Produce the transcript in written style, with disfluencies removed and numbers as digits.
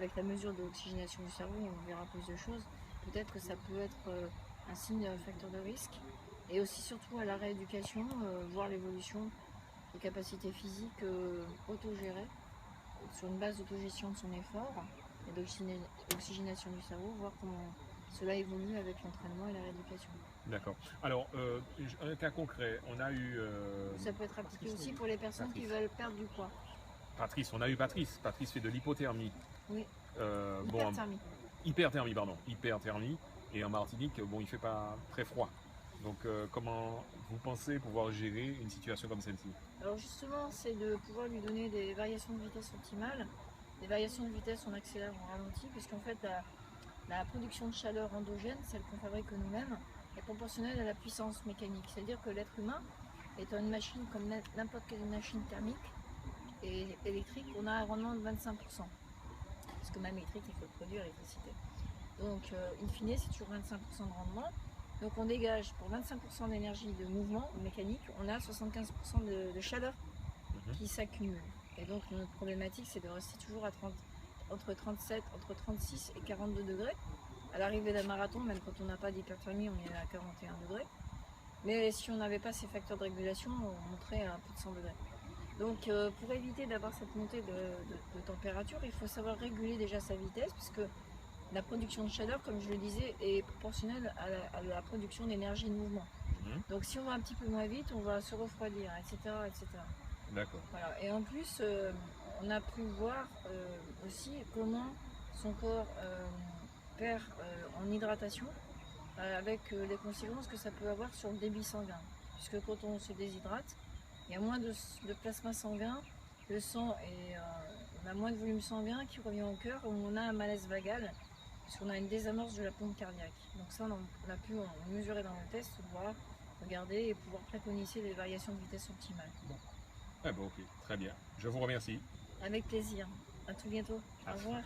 avec la mesure de l'oxygénation du cerveau, on verra plus de choses. Peut-être que ça peut être un signe facteur de risque. Et aussi surtout à la rééducation, voir l'évolution des capacités physiques autogérées sur une base d'autogestion de son effort et d'oxygénation du cerveau, voir comment cela évolue avec l'entraînement et la rééducation. D'accord. Alors, un cas concret, on a eu Ça peut être appliqué aussi pour les personnes qui veulent perdre du poids. Patrice, on a eu Patrice. Patrice fait de l'hypothermie. Oui, Bon, hyperthermie. hyperthermie, pardon. Hyperthermie. Et en Martinique, bon, il fait pas très froid. Donc, comment vous pensez pouvoir gérer une situation comme celle-ci? Alors justement, c'est de pouvoir lui donner des variations de vitesse optimales. Des variations de vitesse, on accélère, on ralentit, puisqu'en fait, la production de chaleur endogène, celle qu'on fabrique nous-mêmes, est proportionnelle à la puissance mécanique. C'est-à-dire que l'être humain étant une machine comme n'importe quelle machine thermique et électrique, on a un rendement de 25%. Parce que même électrique, il faut produire l'électricité. Donc, in fine, c'est toujours 25% de rendement. Donc, on dégage pour 25% d'énergie de mouvement mécanique, on a 75% de chaleur qui s'accumule. Et donc, notre problématique, c'est de rester toujours à entre 37, entre 36 et 42 degrés. À l'arrivée d'un marathon, même quand on n'a pas d'hyperthermie, on est à 41 degrés. Mais si on n'avait pas ces facteurs de régulation, on monterait à plus de 100 degrés. Donc pour éviter d'avoir cette montée de température, il faut savoir réguler déjà sa vitesse, puisque la production de chaleur, comme je le disais, est proportionnelle à la production d'énergie de mouvement. Donc si on va un petit peu moins vite, on va se refroidir, etc. etc. D'accord. Voilà. Et en plus, on a pu voir aussi comment son corps perd en hydratation, avec les conséquences que ça peut avoir sur le débit sanguin. Puisque quand on se déshydrate, il y a moins de plasma sanguin, le sang on a moins de volume sanguin qui revient au cœur, on a un malaise vagal, puisqu'on a une désamorce de la pompe cardiaque. Donc ça, on a pu en mesurer dans le test, voir, regarder et pouvoir préconiser des variations de vitesse optimales. Ah bon, ok, très bien. Je vous remercie. Avec plaisir. À tout bientôt. Au revoir.